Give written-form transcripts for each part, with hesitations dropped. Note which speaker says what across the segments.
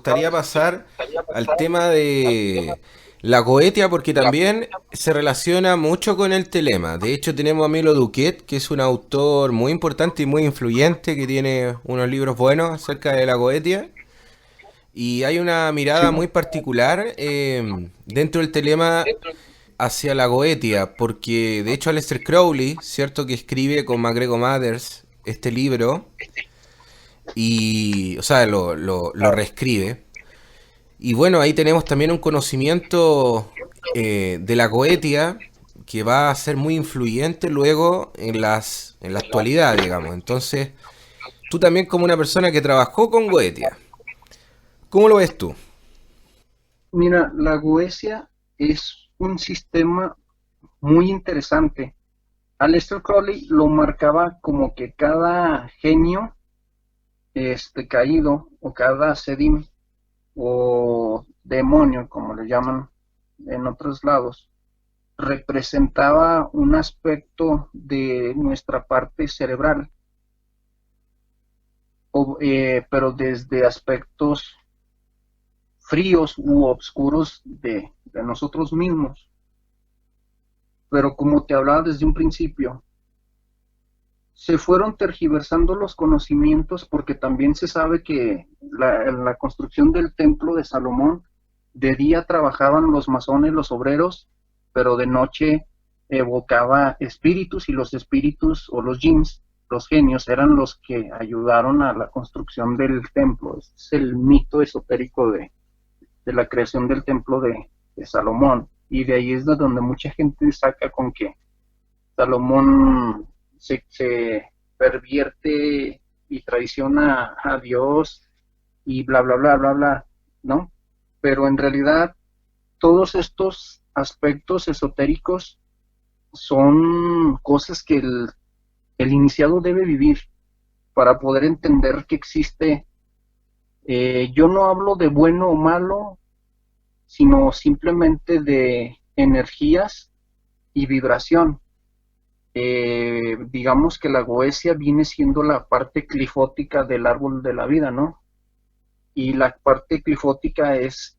Speaker 1: gustaría pasar al tema de la Goetia porque también se relaciona mucho con el telema. De hecho, tenemos a Milo Duquet, que es un autor muy importante y muy influyente, que tiene unos libros buenos acerca de la Goetia. Y hay una
Speaker 2: Sí,
Speaker 1: mirada muy particular dentro del telema hacia la Goetia, porque de hecho Aleister Crowley, cierto que escribe con MacGregor Mathers este libro, y, o sea, lo reescribe. Y bueno, ahí tenemos también un conocimiento de la Goetia que va a ser muy influyente luego en la actualidad, digamos. Entonces, tú también como una persona que trabajó con Goetia, ¿cómo lo ves tú?
Speaker 2: mira, la Goesia es un sistema muy interesante. Aleister Crowley lo marcaba como que cada genio caído o cada sedim o demonio, como le llaman en otros lados, representaba un aspecto de nuestra parte cerebral, pero desde aspectos fríos u oscuros de nosotros mismos. Pero como te hablaba desde un principio, se fueron tergiversando los conocimientos porque también se sabe que en la construcción del templo de Salomón, de día trabajaban los masones, los obreros, pero de noche evocaba espíritus y los espíritus o los jinns, los genios, eran los que ayudaron a la construcción del templo. Este es el mito esotérico de la creación del templo de Salomón. Y de ahí es de donde mucha gente saca con que Salomón se pervierte y traiciona a Dios y bla, bla, bla, bla, bla, ¿no? Pero en realidad todos estos aspectos esotéricos son cosas que el iniciado debe vivir para poder entender que existe. Yo no hablo de bueno o malo, sino simplemente de energías y vibración. Digamos que la goesia viene siendo la parte clifótica del árbol de la vida, ¿no? Y la parte clifótica es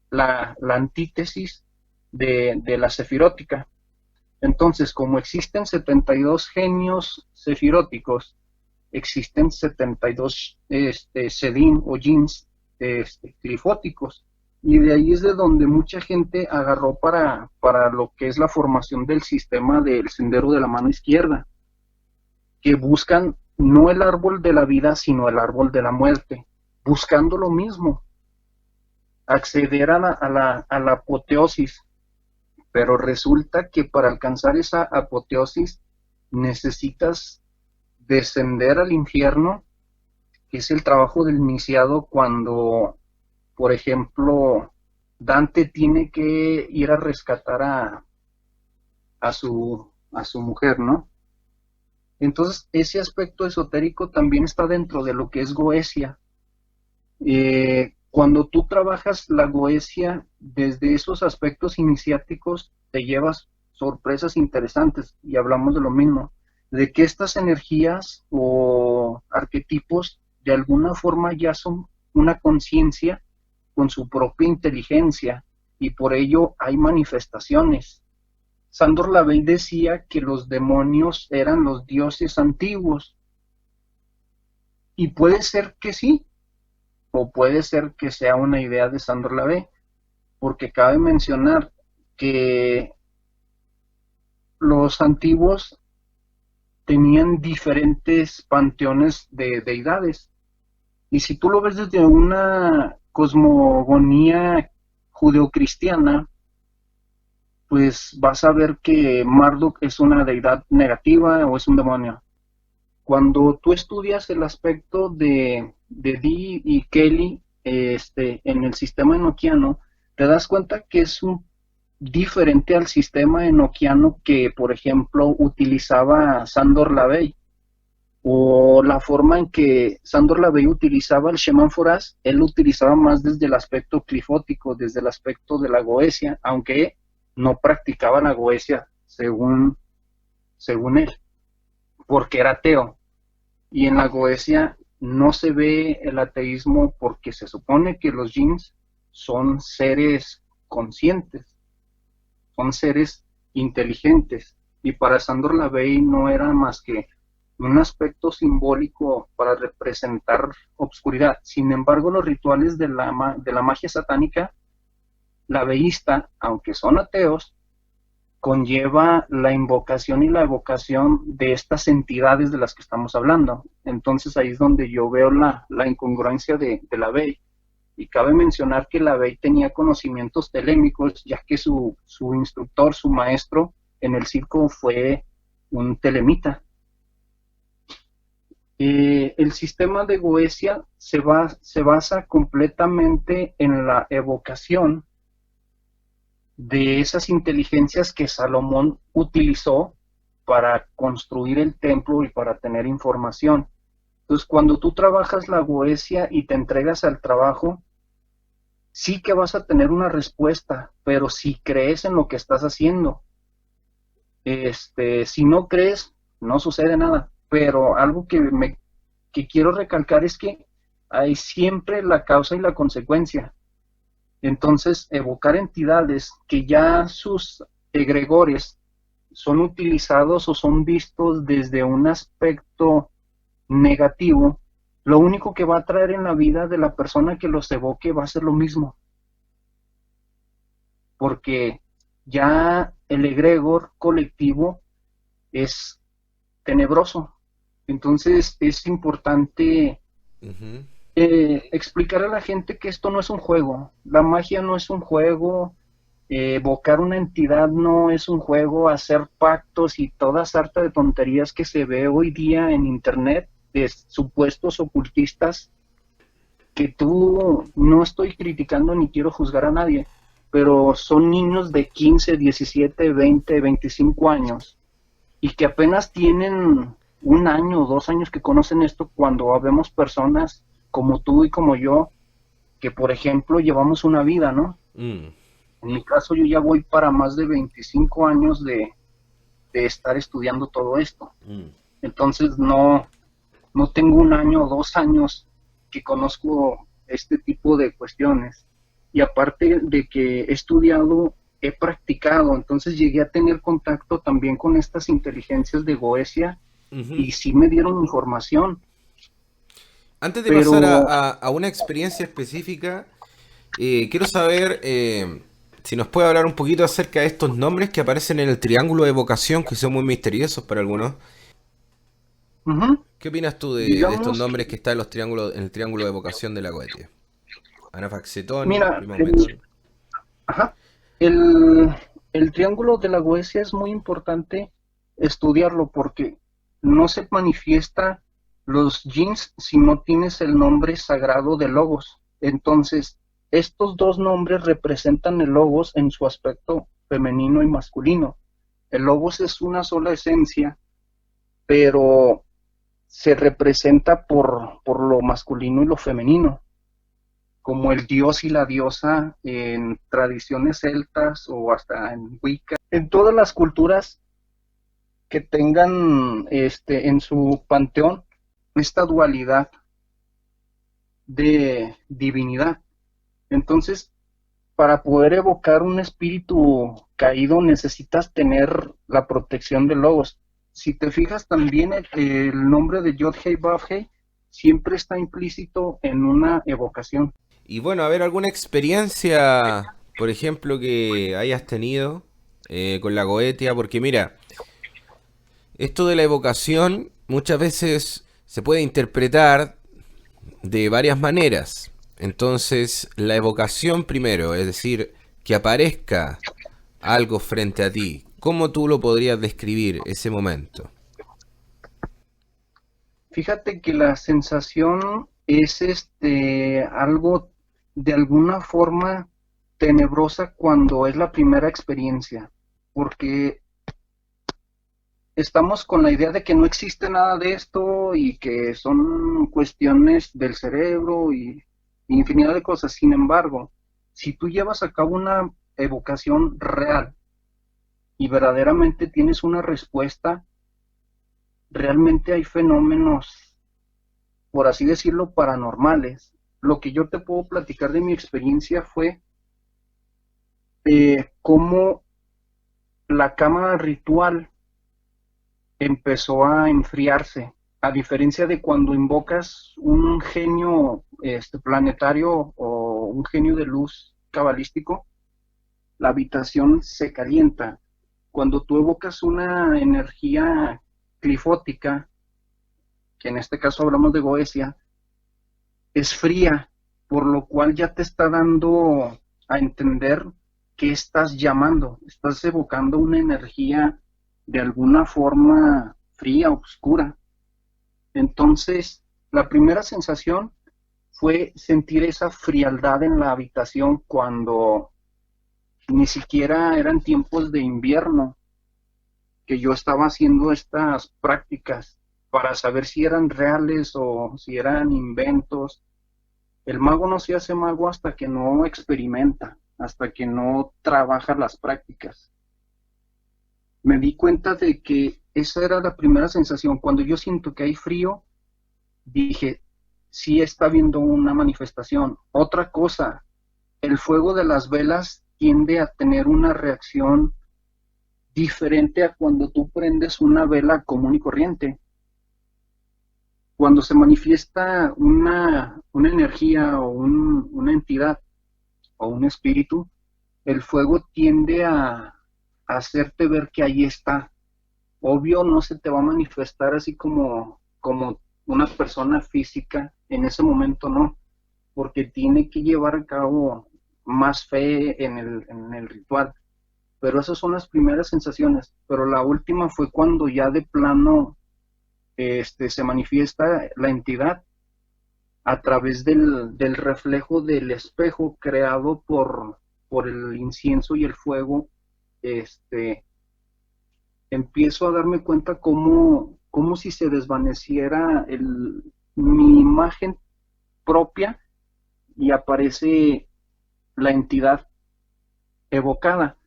Speaker 2: la antítesis de la sefirótica. Entonces, como existen 72 genios sefiróticos, existen 72 sedín o jeans clifóticos. Y de ahí es de donde mucha gente agarró para lo que es la formación del sistema del sendero de la mano izquierda, que buscan no el árbol de la vida, sino el árbol de la muerte, buscando lo mismo, acceder a la apoteosis, pero resulta que para alcanzar esa apoteosis necesitas descender al infierno, que es el trabajo del iniciado cuando, por ejemplo, Dante tiene que ir a rescatar a su mujer, ¿no? Entonces, ese aspecto esotérico también está dentro de lo que es Goesia. Cuando tú trabajas la Goesia desde esos aspectos iniciáticos, te llevas sorpresas interesantes y hablamos de lo mismo, de que estas energías o arquetipos de alguna forma ya son una conciencia con su propia inteligencia y por ello hay manifestaciones. Sandor Lavey decía que los demonios eran los dioses antiguos y puede ser que sí, o puede ser que sea una idea de Sandor Lavey, porque cabe mencionar que los antiguos tenían diferentes panteones de deidades. Y si tú lo ves desde una cosmogonía judeocristiana, pues vas a ver que Marduk es una deidad negativa o es un demonio. Cuando tú estudias el aspecto de Dee y Kelly en el sistema enoquiano, te das cuenta que es un diferente al sistema enoquiano que, por ejemplo, utilizaba Sandor Lavey, o la forma en que Sandor Lavey utilizaba el Sheman Foraz, él lo utilizaba más desde el aspecto clifótico, desde el aspecto de la goesia, aunque no practicaba la goesia según él, porque era ateo. Y en la goesia no se ve el ateísmo porque se supone que los jinns son seres conscientes, son seres inteligentes, y para Sandor Lavey no era más que un aspecto simbólico para representar obscuridad. Sin embargo, los rituales de la magia satánica, laveísta, aunque son ateos, conlleva la invocación y la evocación de estas entidades de las que estamos hablando. Entonces ahí es donde yo veo la incongruencia de Lavey. Y cabe mencionar que Lavey tenía conocimientos telémicos, ya que su instructor, su maestro en el circo fue un telemita. El sistema de Goetia se basa completamente en la evocación de esas inteligencias que Salomón utilizó para construir el templo y para tener información. Entonces, cuando tú trabajas la Goetia y te entregas al trabajo, sí que vas a tener una respuesta, pero si crees en lo que estás haciendo. Si no crees, no sucede nada. Pero algo que quiero recalcar es que hay siempre la causa y la consecuencia. Entonces, evocar entidades que ya sus egregores son utilizados o son vistos desde un aspecto negativo, lo único que va a traer en la vida de la persona que los evoque va a ser lo mismo. Porque ya el egregor colectivo es tenebroso. Entonces, es importante explicar a la gente que esto no es un juego. La magia no es un juego, evocar una entidad no es un juego, hacer pactos y toda sarta de tonterías que se ve hoy día en internet de supuestos ocultistas, que tú, no estoy criticando ni quiero juzgar a nadie, pero son niños de 15, 17, 20, 25 años y que apenas tienen 1 año o 2 años que conocen esto, cuando vemos personas como tú y como yo, que por ejemplo llevamos una vida, ¿no? En mi caso yo ya voy para más de 25 años de estar estudiando todo esto. Entonces no tengo 1 año o 2 años que conozco este tipo de cuestiones. Y aparte de que he estudiado, he practicado, entonces llegué a tener contacto también con estas inteligencias de Goetia y sí me dieron información.
Speaker 1: Antes de pasar a una experiencia específica, quiero saber si nos puede hablar un poquito acerca de estos nombres que aparecen en el triángulo de evocación, que son muy misteriosos para algunos. ¿Qué opinas tú de estos nombres que están en el triángulo de evocación de la Goetia? Anafaxetón,
Speaker 2: mira, el triángulo de la Goetia es muy importante estudiarlo porque no se manifiesta los jinns si no tienes el nombre sagrado de Logos. Entonces, estos dos nombres representan el Logos en su aspecto femenino y masculino. El Logos es una sola esencia, pero se representa por lo masculino y lo femenino, como el dios y la diosa en tradiciones celtas o hasta en Wicca. En todas las culturas que tengan en su panteón esta dualidad de divinidad. Entonces, para poder evocar un espíritu caído necesitas tener la protección de Logos. Si te fijas también, el nombre de Yod-Heh Vav-Heh siempre está implícito en una evocación.
Speaker 1: Y bueno, a ver, alguna experiencia, por ejemplo, que hayas tenido con la Goetia, porque mira, esto de la evocación muchas veces se puede interpretar de varias maneras. Entonces, la evocación primero, es decir, que aparezca algo frente a ti, ¿cómo tú lo podrías describir ese momento?
Speaker 2: Fíjate que la sensación es algo de alguna forma tenebrosa cuando es la primera experiencia, porque estamos con la idea de que no existe nada de esto y que son cuestiones del cerebro y infinidad de cosas. Sin embargo, si tú llevas a cabo una evocación real y verdaderamente tienes una respuesta, realmente hay fenómenos por así decirlo, paranormales. Lo que yo te puedo platicar de mi experiencia fue cómo la cámara ritual empezó a enfriarse, a diferencia de cuando invocas un genio planetario o un genio de luz cabalístico, la habitación se calienta. Cuando tú evocas una energía clifótica, que en este caso hablamos de Goetia, es fría, por lo cual ya te está dando a entender que estás llamando, estás evocando una energía de alguna forma fría, oscura. Entonces, la primera sensación fue sentir esa frialdad en la habitación cuando ni siquiera eran tiempos de invierno, que yo estaba haciendo estas prácticas para saber si eran reales o si eran inventos. El mago no se hace mago hasta que no experimenta, hasta que no trabaja las prácticas. Me di cuenta de que esa era la primera sensación. Cuando yo siento que hay frío, dije, sí está habiendo una manifestación. Otra cosa, el fuego de las velas tiende a tener una reacción diferente a cuando tú prendes una vela común y corriente. Cuando se manifiesta una energía o una entidad o un espíritu, el fuego tiende a hacerte ver que ahí está. Obvio, no se te va a manifestar así como una persona física, en ese momento no, porque tiene que llevar a cabo más fe en el ritual. Pero esas son las primeras sensaciones. Pero la última fue cuando ya de plano se manifiesta la entidad a través del reflejo del espejo creado por el incienso y el fuego. Empiezo a darme cuenta como si se desvaneciera mi imagen propia y aparece la entidad evocada.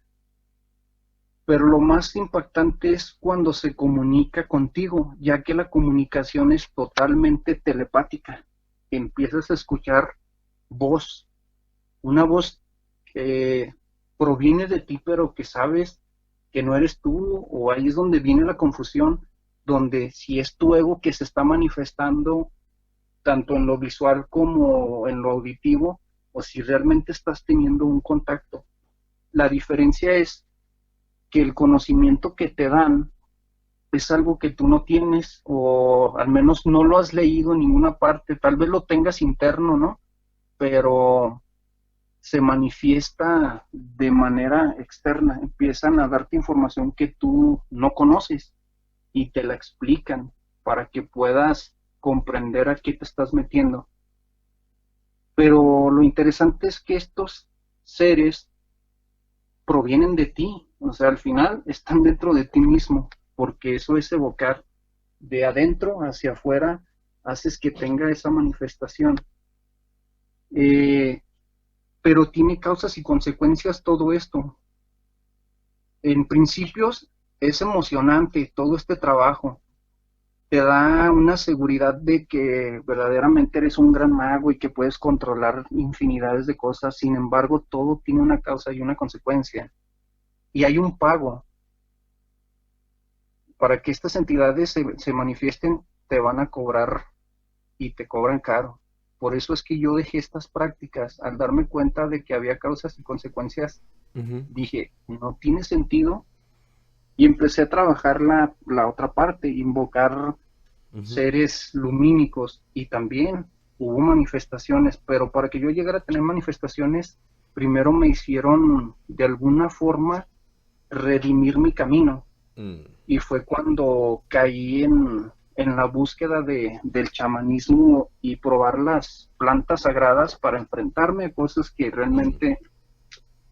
Speaker 2: Pero lo más impactante es cuando se comunica contigo, ya que la comunicación es totalmente telepática. Empiezas a escuchar voz, una voz que proviene de ti, pero que sabes que no eres tú, o ahí es donde viene la confusión, donde si es tu ego que se está manifestando tanto en lo visual como en lo auditivo, o si realmente estás teniendo un contacto. La diferencia es que el conocimiento que te dan es algo que tú no tienes, o al menos no lo has leído en ninguna parte, tal vez lo tengas interno, ¿no? Pero se manifiesta de manera externa, empiezan a darte información que tú no conoces y te la explican para que puedas comprender a qué te estás metiendo. Pero lo interesante es que estos seres provienen de ti, o sea, al final están dentro de ti mismo, porque eso es evocar de adentro hacia afuera, haces que tenga esa manifestación. Pero tiene causas y consecuencias todo esto. En principios es emocionante todo este trabajo, te da una seguridad de que verdaderamente eres un gran mago y que puedes controlar infinidades de cosas. Sin embargo, todo tiene una causa y una consecuencia. Y hay un pago. Para que estas entidades se manifiesten, te van a cobrar y te cobran caro. Por eso es que yo dejé estas prácticas. Al darme cuenta de que había causas y consecuencias, dije, no tiene sentido. Y empecé a trabajar la otra parte, invocar seres lumínicos, y también hubo manifestaciones, pero para que yo llegara a tener manifestaciones, primero me hicieron de alguna forma redimir mi camino. Y fue cuando caí en la búsqueda del chamanismo y probar las plantas sagradas para enfrentarme a cosas que realmente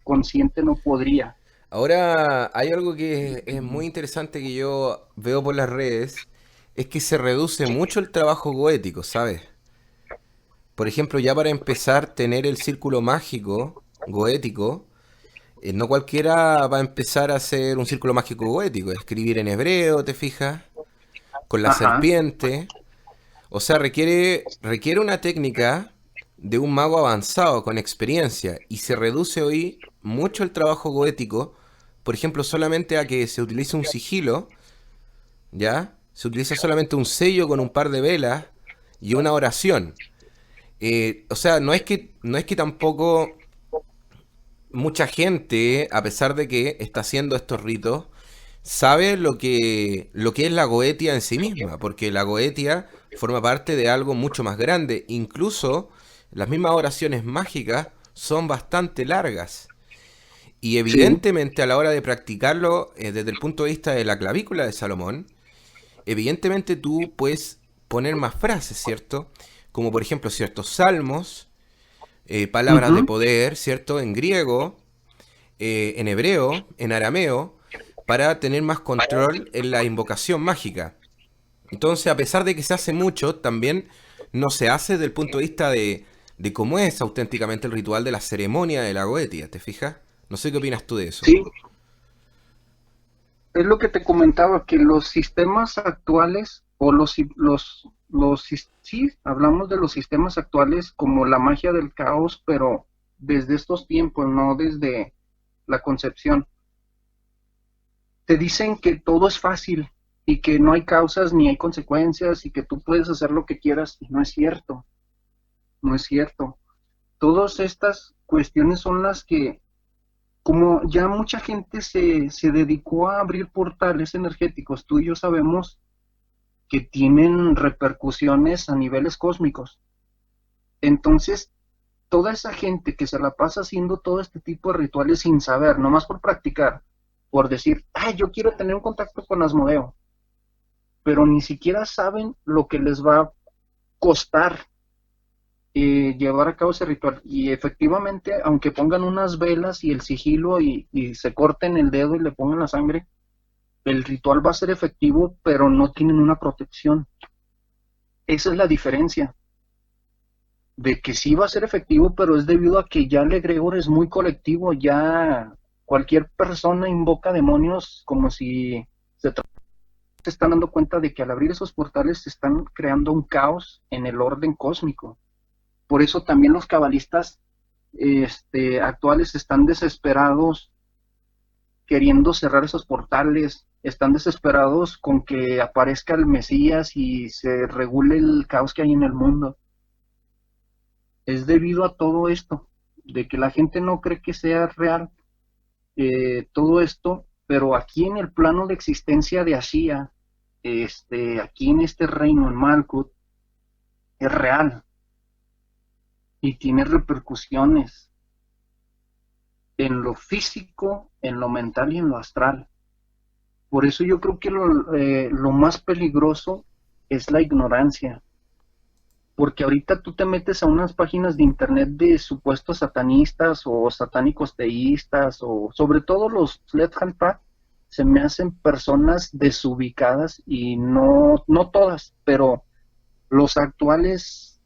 Speaker 2: consciente no podría.
Speaker 1: Ahora, hay algo que es muy interesante que yo veo por las redes, es que se reduce mucho el trabajo goético, ¿sabes? Por ejemplo, ya para empezar, tener el círculo mágico goético, no cualquiera va a empezar a hacer un círculo mágico goético, escribir en hebreo, ¿te fijas? Con la
Speaker 2: Ajá.
Speaker 1: serpiente, O sea, requiere una técnica de un mago avanzado con experiencia y se reduce hoy mucho el trabajo goético, por ejemplo, solamente a que se utilice un sigilo, ¿ya? Se utiliza solamente un sello con un par de velas y una oración. O sea, no es que tampoco mucha gente, a pesar de que está haciendo estos ritos, sabe lo que es la goetia en sí misma, porque la goetia forma parte de algo mucho más grande. Incluso las mismas oraciones mágicas son bastante largas. Y
Speaker 2: Sí,
Speaker 1: evidentemente a la hora de practicarlo desde el punto de vista de la clavícula de Salomón, evidentemente tú puedes poner más frases, ¿cierto? Como por ejemplo ciertos salmos, palabras de
Speaker 2: ujú,
Speaker 1: poder, ¿cierto? En griego, en hebreo, en arameo, para tener más control en la invocación mágica. Entonces, a pesar de que se hace mucho, también no se hace desde el punto de vista de cómo es auténticamente el ritual de la ceremonia de la goetia, ¿te fijas? No sé qué opinas tú de eso.
Speaker 2: sí, es lo que te comentaba, que los sistemas actuales, o sí, hablamos de los sistemas actuales como la magia del caos, pero desde estos tiempos, no desde la concepción. Te dicen que todo es fácil y que no hay causas ni hay consecuencias y que tú puedes hacer lo que quieras, y no es cierto, no es cierto. Todas estas cuestiones son las que, como ya mucha gente se dedicó a abrir portales energéticos, tú y yo sabemos que tienen repercusiones a niveles cósmicos. Entonces, toda esa gente que se la pasa haciendo todo este tipo de rituales sin saber, nomás por practicar, por decir, ay, yo quiero tener un contacto con Asmodeo, pero ni siquiera saben lo que les va a costar llevar a cabo ese ritual. Y efectivamente, aunque pongan unas velas y el sigilo y se corten el dedo y le pongan la sangre, el ritual va a ser efectivo, pero no tienen una protección. Esa es la diferencia, de que sí va a ser efectivo, pero es debido a que ya el egregor es muy colectivo, ya cualquier persona invoca demonios como si se están dando cuenta de que al abrir esos portales se están creando un caos en el orden cósmico. Por eso también los cabalistas actuales están desesperados queriendo cerrar esos portales, están desesperados con que aparezca el Mesías y se regule el caos que hay en el mundo. Es debido a todo esto, de que la gente no cree que sea real todo esto, pero aquí en el plano de existencia de Ashia, aquí en este reino, en Malkuth, es real y tiene repercusiones en lo físico, en lo mental y en lo astral. Por eso yo creo que lo más peligroso es la ignorancia, porque ahorita tú te metes a unas páginas de internet de supuestos satanistas o satánicos teístas, o sobre todo los Left Hand Path, se me hacen personas desubicadas, y no, no todas, pero los actuales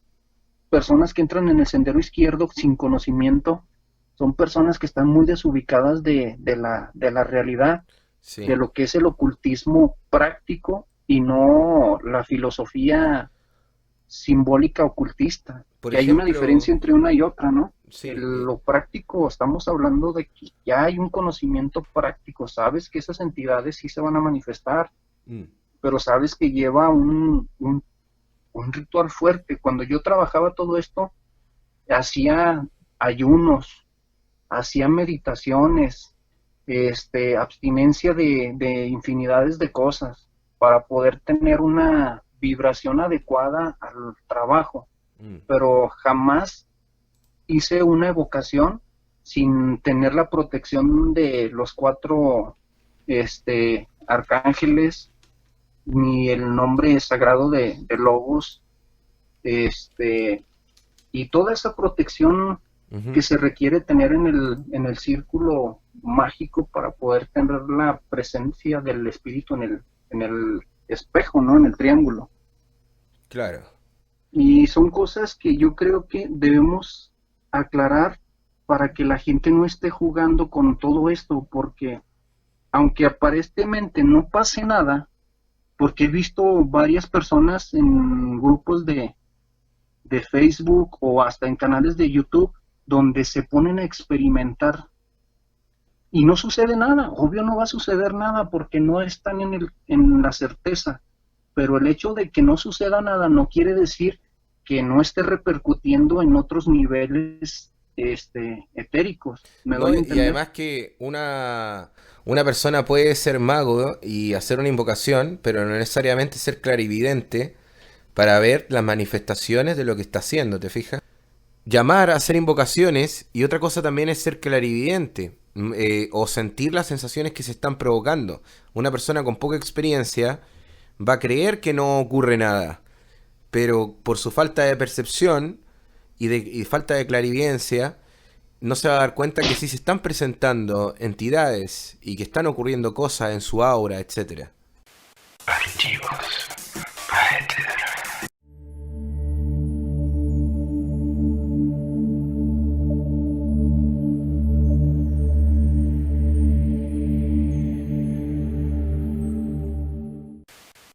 Speaker 2: personas que entran en el sendero izquierdo sin conocimiento son personas que están muy desubicadas de la realidad, de
Speaker 1: Sí.
Speaker 2: lo que es el ocultismo práctico y no la filosofía simbólica ocultista,
Speaker 1: Por
Speaker 2: que hay una
Speaker 1: ejemplo,
Speaker 2: diferencia entre una y otra, ¿no?
Speaker 1: sí,
Speaker 2: Lo práctico, estamos hablando de que ya hay un conocimiento práctico, sabes que esas entidades sí se van a manifestar,
Speaker 1: mm,
Speaker 2: pero sabes que lleva un ritual fuerte. Cuando yo trabajaba todo esto, hacía ayunos, hacía meditaciones, abstinencia de infinidades de cosas para poder tener una vibración adecuada al trabajo,
Speaker 1: mm,
Speaker 2: pero jamás hice una evocación sin tener la protección de los cuatro arcángeles, ni el nombre sagrado de Logos, este, y toda esa protección
Speaker 1: ujú,
Speaker 2: que se requiere tener en el círculo mágico para poder tener la presencia del espíritu en el espejo, ¿no? En el triángulo.
Speaker 1: claro.
Speaker 2: Y son cosas que yo creo que debemos aclarar para que la gente no esté jugando con todo esto, porque aunque aparentemente no pase nada, porque he visto varias personas en grupos de Facebook o hasta en canales de YouTube donde se ponen a experimentar y no sucede nada. Obvio no va a suceder nada porque no están en la certeza, pero el hecho de que no suceda nada no quiere decir que no esté repercutiendo en otros niveles etéricos. ¿Me
Speaker 1: ¿No?
Speaker 2: doy a
Speaker 1: Y
Speaker 2: entender?
Speaker 1: además que una persona puede ser mago y hacer una invocación, pero no necesariamente ser clarividente para ver las manifestaciones de lo que está haciendo, ¿te fijas? Llamar a hacer invocaciones y otra cosa también es ser clarividente o sentir las sensaciones que se están provocando. Una persona con poca experiencia va a creer que no ocurre nada, pero por su falta de percepción y falta de clarividencia no se va a dar cuenta que sí se están presentando entidades y que están ocurriendo cosas en su aura, etcétera.
Speaker 3: Archivos.